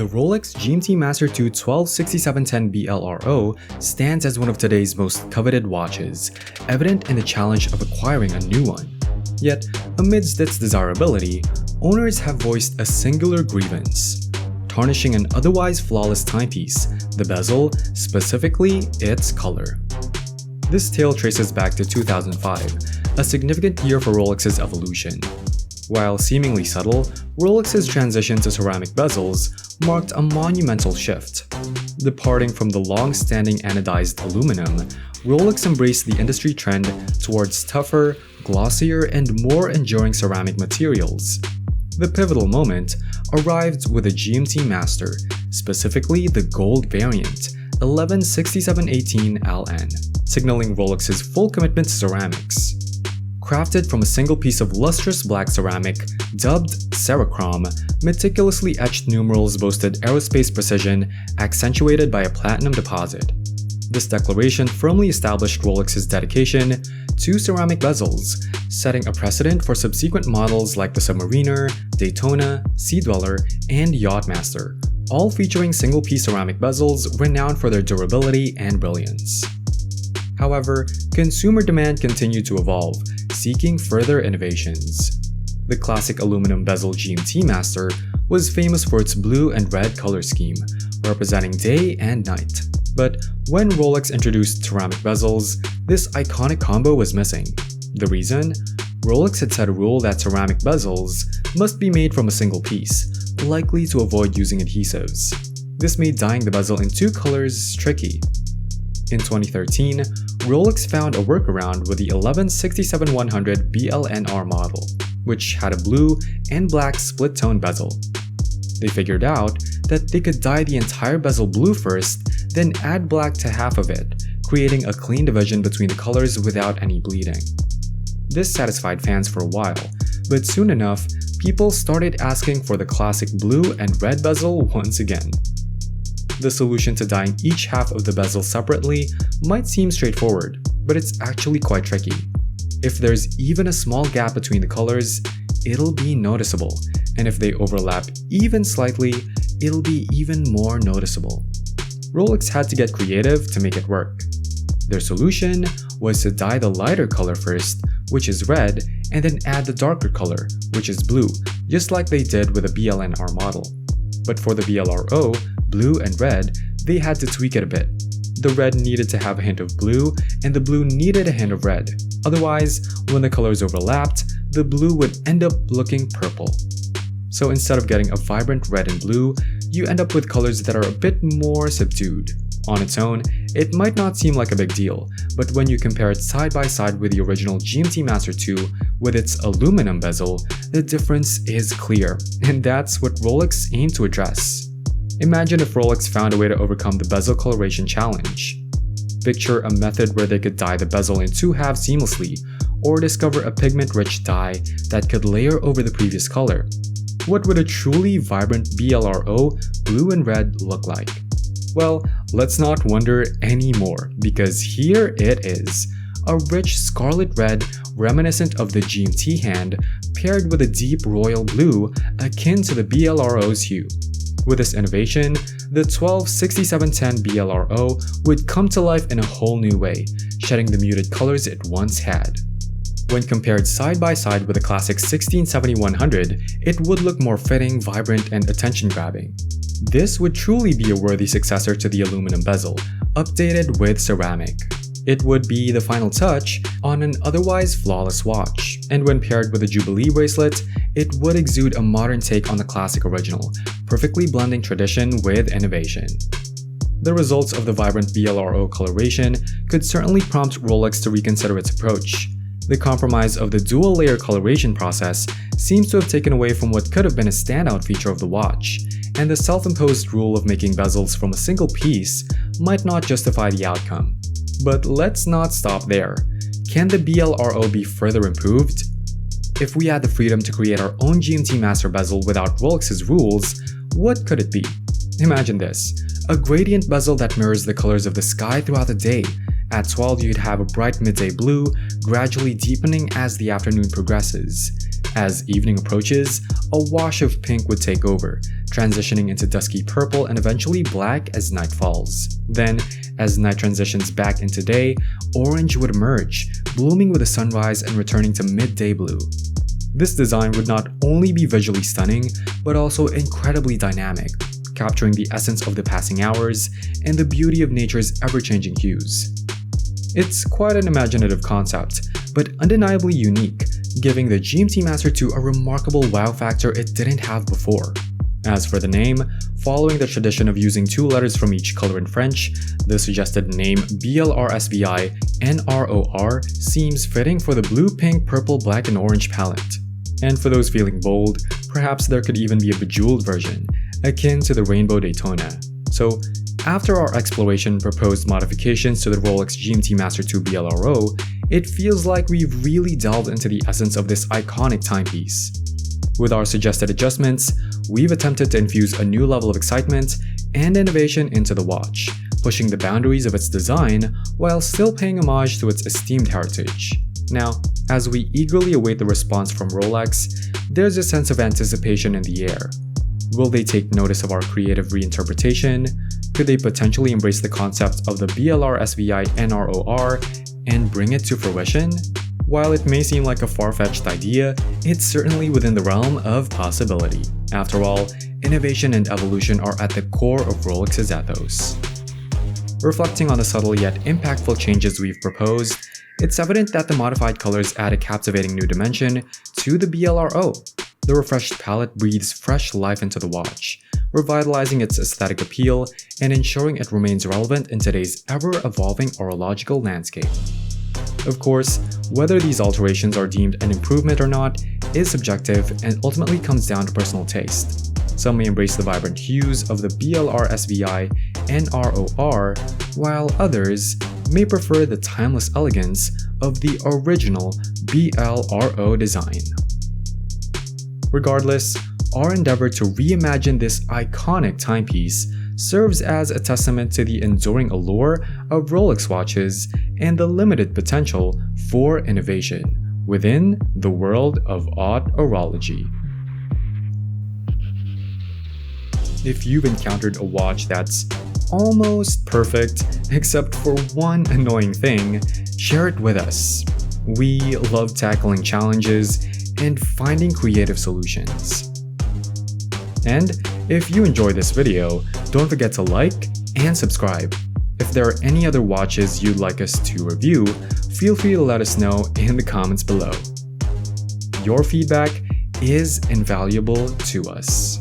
The Rolex GMT Master II 126710 BLRO stands as one of today's most coveted watches, evident in the challenge of acquiring a new one. Yet, amidst its desirability, owners have voiced a singular grievance: tarnishing an otherwise flawless timepiece, the bezel, specifically its color. This tale traces back to 2005, a significant year for Rolex's evolution. While seemingly subtle, Rolex's transition to ceramic bezels marked a monumental shift. Departing from the long-standing anodized aluminum, Rolex embraced the industry trend towards tougher, glossier, and more enduring ceramic materials. The pivotal moment arrived with the GMT Master, specifically the gold variant, 116718LN, signaling Rolex's full commitment to ceramics. Crafted from a single piece of lustrous black ceramic, dubbed Cerachrome, meticulously etched numerals boasted aerospace precision accentuated by a platinum deposit. This declaration firmly established Rolex's dedication to ceramic bezels, setting a precedent for subsequent models like the Submariner, Daytona, Sea Dweller, and Yachtmaster, all featuring single-piece ceramic bezels renowned for their durability and brilliance. However, consumer demand continued to evolve, seeking further innovations. The classic aluminum bezel GMT Master was famous for its blue and red color scheme, representing day and night. But when Rolex introduced ceramic bezels, this iconic combo was missing. The reason? Rolex had set a rule that ceramic bezels must be made from a single piece, likely to avoid using adhesives. This made dyeing the bezel in two colors tricky. In 2013, Rolex found a workaround with the 1167-100 BLNR model, which had a blue and black split-tone bezel. They figured out that they could dye the entire bezel blue first, then add black to half of it, creating a clean division between the colors without any bleeding. This satisfied fans for a while, but soon enough, people started asking for the classic blue and red bezel once again. The solution to dyeing each half of the bezel separately might seem straightforward, but it's actually quite tricky. If there's even a small gap between the colors, it'll be noticeable, and if they overlap even slightly, it'll be even more noticeable. Rolex had to get creative to make it work. Their solution was to dye the lighter color first, which is red, and then add the darker color, which is blue, just like they did with the BLNR model. But for the BLRO, blue and red, they had to tweak it a bit. The red needed to have a hint of blue, and the blue needed a hint of red. Otherwise, when the colors overlapped, the blue would end up looking purple. So instead of getting a vibrant red and blue, you end up with colors that are a bit more subdued. On its own, it might not seem like a big deal, but when you compare it side by side with the original GMT Master II with its aluminum bezel, the difference is clear, and that's what Rolex aimed to address. Imagine if Rolex found a way to overcome the bezel coloration challenge. Picture a method where they could dye the bezel in two halves seamlessly, or discover a pigment-rich dye that could layer over the previous color. What would a truly vibrant BLRO blue and red look like? Well, let's not wonder anymore, because here it is. A rich scarlet red reminiscent of the GMT hand paired with a deep royal blue akin to the BLRO's hue. With this innovation, the 126710 BLRO would come to life in a whole new way, shedding the muted colors it once had. When compared side by side with the classic 1670-100, it would look more fitting, vibrant, and attention-grabbing. This would truly be a worthy successor to the aluminum bezel, updated with ceramic. It would be the final touch on an otherwise flawless watch, and when paired with a Jubilee bracelet, it would exude a modern take on the classic original, perfectly blending tradition with innovation. The results of the vibrant BLRO coloration could certainly prompt Rolex to reconsider its approach. The compromise of the dual-layer coloration process seems to have taken away from what could have been a standout feature of the watch, and the self-imposed rule of making bezels from a single piece might not justify the outcome. But let's not stop there. Can the BLRO be further improved? If we had the freedom to create our own GMT Master bezel without Rolex's rules, what could it be? Imagine this: a gradient bezel that mirrors the colors of the sky throughout the day. At 12, you'd have a bright midday blue, gradually deepening as the afternoon progresses. As evening approaches, a wash of pink would take over, transitioning into dusky purple and eventually black as night falls. Then, as night transitions back into day, orange would emerge, blooming with the sunrise and returning to midday blue. This design would not only be visually stunning, but also incredibly dynamic, capturing the essence of the passing hours and the beauty of nature's ever-changing hues. It's quite an imaginative concept, but undeniably unique, giving the GMT Master II a remarkable wow factor it didn't have before. As for the name, following the tradition of using 2 letters from each color in French, the suggested name BLRSBI NROR seems fitting for the blue, pink, purple, black, and orange palette. And for those feeling bold, perhaps there could even be a bejeweled version, akin to the Rainbow Daytona. So, after our exploration and proposed modifications to the Rolex GMT Master II BLRO, it feels like we've really delved into the essence of this iconic timepiece. With our suggested adjustments, we've attempted to infuse a new level of excitement and innovation into the watch, pushing the boundaries of its design while still paying homage to its esteemed heritage. Now, as we eagerly await the response from Rolex, there's a sense of anticipation in the air. Will they take notice of our creative reinterpretation? Could they potentially embrace the concept of the BLRSBI NROR and bring it to fruition? While it may seem like a far-fetched idea, it's certainly within the realm of possibility. After all, innovation and evolution are at the core of Rolex's ethos. Reflecting on the subtle yet impactful changes we've proposed, it's evident that the modified colors add a captivating new dimension to the BLRO. The refreshed palette breathes fresh life into the watch, revitalizing its aesthetic appeal and ensuring it remains relevant in today's ever-evolving horological landscape. Of course, whether these alterations are deemed an improvement or not is subjective and ultimately comes down to personal taste. Some may embrace the vibrant hues of the BLRSBI NROR, while others may prefer the timeless elegance of the original BLRO design. Regardless, our endeavor to reimagine this iconic timepiece serves as a testament to the enduring allure of Rolex watches and the limited potential for innovation within the world of haute horology. If you've encountered a watch that's almost perfect except for one annoying thing, share it with us. We love tackling challenges and finding creative solutions. And if you enjoyed this video, don't forget to like and subscribe. If there are any other watches you'd like us to review, feel free to let us know in the comments below. Your feedback is invaluable to us.